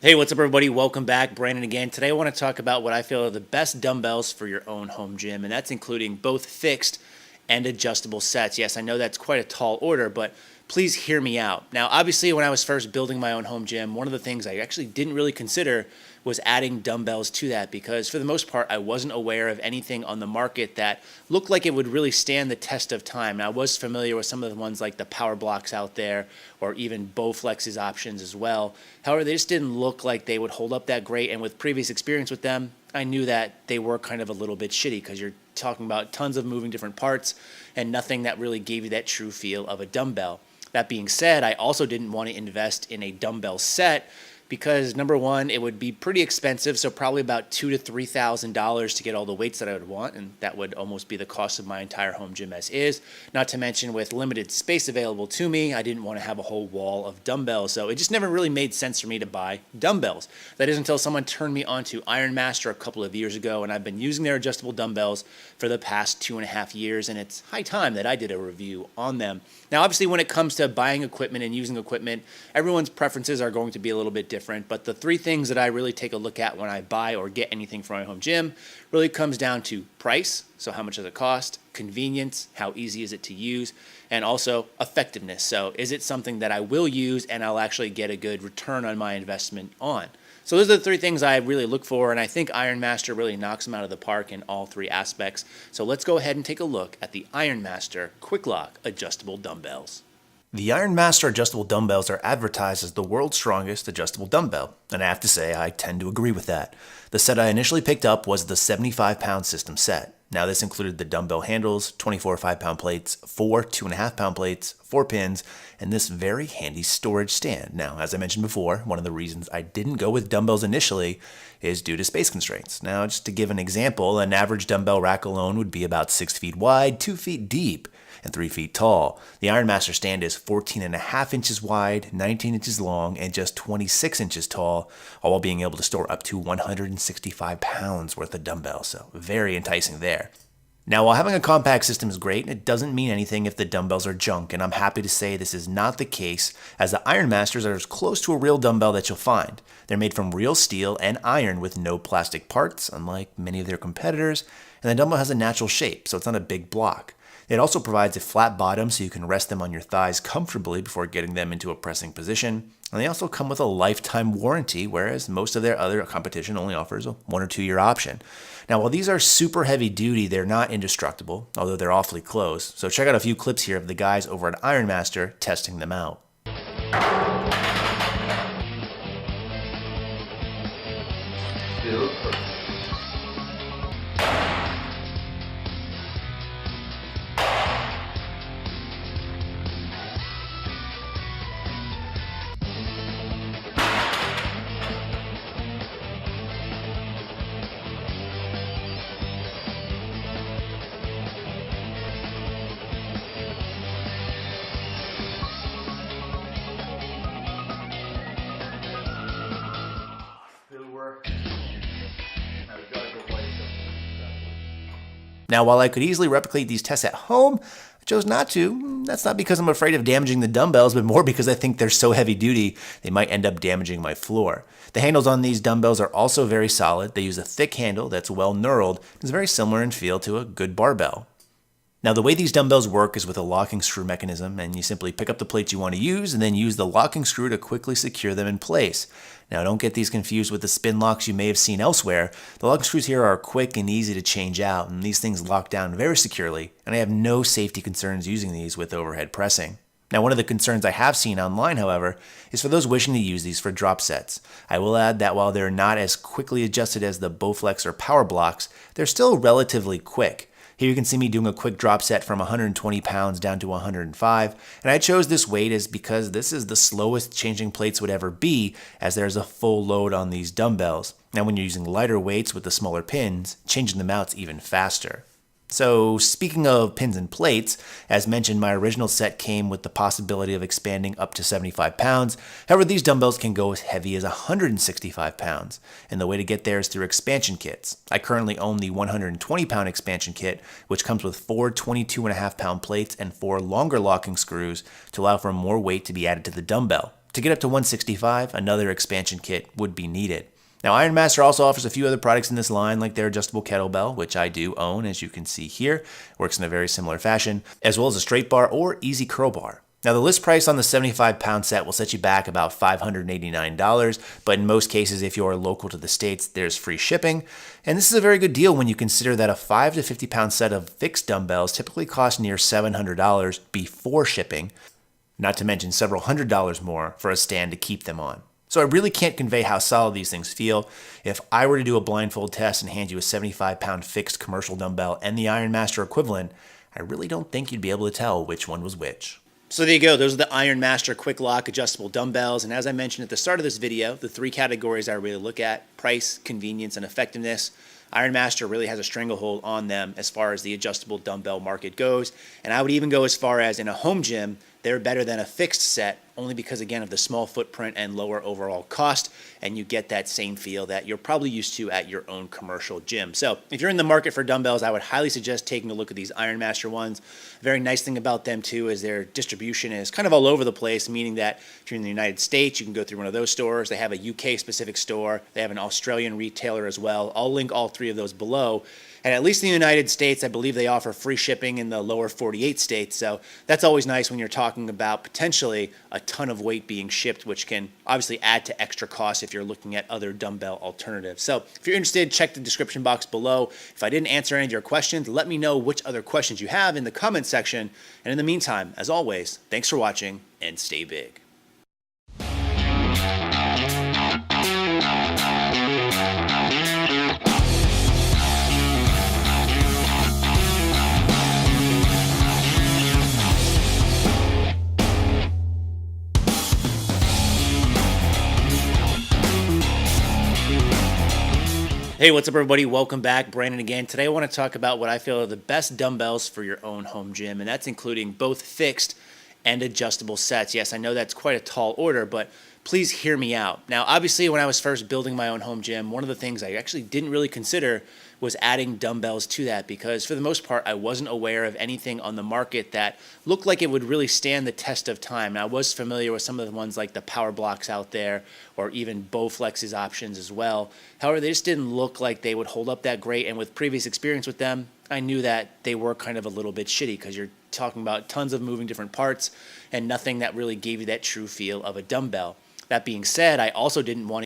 Hey, what's up, everybody? Welcome back. Brandon again. Today I want to talk about what I feel are the best dumbbells for your own home gym, and that's including both fixed and adjustable sets. Yes, I know that's quite a tall order, but please hear me out. Now, obviously, when I was first building my own home gym, one of the things I actually didn't really consider was adding dumbbells to that because for the most part, I wasn't aware of anything on the market that looked like it would really stand the test of time. And I was familiar with some of the ones like the Power Blocks out there or even Bowflex's options as well. However, they just didn't look like they would hold up that great. And with previous experience with them, I knew that they were kind of a little bit shitty because you're talking about tons of moving different parts and nothing that really gave you that true feel of a dumbbell. That being said, I also didn't want to invest in a dumbbell set because number one, it would be pretty expensive, so probably about $2,000 to $3,000 to get all the weights that I would want, and that would almost be the cost of my entire home gym as is. Not to mention with limited space available to me, I didn't want to have a whole wall of dumbbells, so it just never really made sense for me to buy dumbbells. That is until someone turned me onto Ironmaster a couple of years ago, and I've been using their adjustable dumbbells for the past 2.5 years, and it's high time that I did a review on them. Now, obviously, when it comes to buying equipment and using equipment, everyone's preferences are going to be a little bit different, but the three things that I really take a look at when I buy or get anything from my home gym really comes down to price, so how much does it cost, convenience, how easy is it to use, and also effectiveness. So is it something that I will use and I'll actually get a good return on my investment on? So those are the three things I really look for, and I think Ironmaster really knocks them out of the park in all three aspects. So let's go ahead and take a look at the Ironmaster Quick Lock Adjustable Dumbbells. The Ironmaster adjustable dumbbells are advertised as the world's strongest adjustable dumbbell, and I have to say I tend to agree with that. The set I initially picked up was the 75-pound system set. Now this included the dumbbell handles, 24 5-pound plates, 4 2.5-pound plates, 4 pins, and this very handy storage stand. Now, as I mentioned before, one of the reasons I didn't go with dumbbells initially is due to space constraints. Now, just to give an example, an average dumbbell rack alone would be about 6 feet wide, 2 feet deep, and 3 feet tall. The Ironmaster stand is 14.5 inches wide, 19 inches long, and just 26 inches tall, all while being able to store up to 165 pounds worth of dumbbells. So very enticing there. Now, while having a compact system is great, it doesn't mean anything if the dumbbells are junk, and I'm happy to say this is not the case, as the Ironmasters are as close to a real dumbbell that you'll find. They're made from real steel and iron with no plastic parts, unlike many of their competitors, and the dumbbell has a natural shape, so it's not a big block. It also provides a flat bottom so you can rest them on your thighs comfortably before getting them into a pressing position. And they also come with a lifetime warranty, whereas most of their other competition only offers a 1 or 2 year option. Now, while these are super heavy duty, they're not indestructible, although they're awfully close. So check out a few clips here of the guys over at Ironmaster testing them out. Now, while I could easily replicate these tests at home, I chose not to. That's not because I'm afraid of damaging the dumbbells, but more because I think they're so heavy duty, they might end up damaging my floor. The handles on these dumbbells are also very solid. They use a thick handle that's well knurled. It's very similar in feel to a good barbell. Now, the way these dumbbells work is with a locking screw mechanism, and you simply pick up the plates you want to use and then use the locking screw to quickly secure them in place. Now, don't get these confused with the spin locks you may have seen elsewhere. The locking screws here are quick and easy to change out, and these things lock down very securely, and I have no safety concerns using these with overhead pressing. Now, one of the concerns I have seen online, however, is for those wishing to use these for drop sets. I will add that while they're not as quickly adjusted as the Bowflex or Power Blocks, they're still relatively quick. Here you can see me doing a quick drop set from 120 pounds down to 105, and I chose this weight is because this is the slowest changing plates would ever be, as there's a full load on these dumbbells. Now when you're using lighter weights with the smaller pins, changing them out's even faster. So speaking of pins and plates, as mentioned, my original set came with the possibility of expanding up to 75 pounds. However, these dumbbells can go as heavy as 165 pounds, and the way to get there is through expansion kits. I currently own the 120 pound expansion kit, which comes with 4 22.5 pound plates and 4 longer locking screws to allow for more weight to be added to the dumbbell. To get up to 165, another expansion kit would be needed. Now, Ironmaster also offers a few other products in this line, like their adjustable kettlebell, which I do own, as you can see here. Works in a very similar fashion, as well as a straight bar or easy curl bar. Now, the list price on the 75-pound set will set you back about $589, but in most cases, if you're local to the States, there's free shipping. And this is a very good deal when you consider that a 5 to 50-pound set of fixed dumbbells typically cost near $700 before shipping, not to mention several $100s more for a stand to keep them on. So I really can't convey how solid these things feel. If I were to do a blindfold test and hand you a 75-pound fixed commercial dumbbell and the Ironmaster equivalent, I really don't think you'd be able to tell which one was which. So there you go. Those are the Ironmaster Quick Lock adjustable dumbbells. And as I mentioned at the start of this video, the three categories I really look at: price, convenience, and effectiveness. Ironmaster really has a stranglehold on them as far as the adjustable dumbbell market goes. And I would even go as far as in a home gym, they're better than a fixed set, only because, again, of the small footprint and lower overall cost, and you get that same feel that you're probably used to at your own commercial gym. So if you're in the market for dumbbells, I would highly suggest taking a look at these Ironmaster ones. A very nice thing about them, too, is their distribution is kind of all over the place, meaning that if you're in the United States, you can go through one of those stores. They have a UK-specific store. They have an Australian retailer as well. I'll link all three of those below. And at least in the United States, I believe they offer free shipping in the lower 48 states. So that's always nice when you're talking about potentially a ton of weight being shipped, which can obviously add to extra costs if you're looking at other dumbbell alternatives. So if you're interested, check the description box below. If I didn't answer any of your questions, let me know which other questions you have in the comment section. And in the meantime, as always, thanks for watching and stay big. Hey, what's up, everybody? Welcome back. Brandon again. Today I want to talk about what I feel are the best dumbbells for your own home gym, and that's including both fixed and adjustable sets. Yes, I know that's quite a tall order, but please hear me out. Now, obviously, when I was first building my own home gym, one of the things I actually didn't really consider was adding dumbbells to that, because for the most part, I wasn't aware of anything on the market that looked like it would really stand the test of time. Now, I was familiar with some of the ones like the Power Blocks out there, or even Bowflex's options as well. However, they just didn't look like they would hold up that great, and with previous experience with them, I knew that they were kind of a little bit shitty, because you're talking about tons of moving different parts and nothing that really gave you that true feel of a dumbbell. That being said, I also didn't want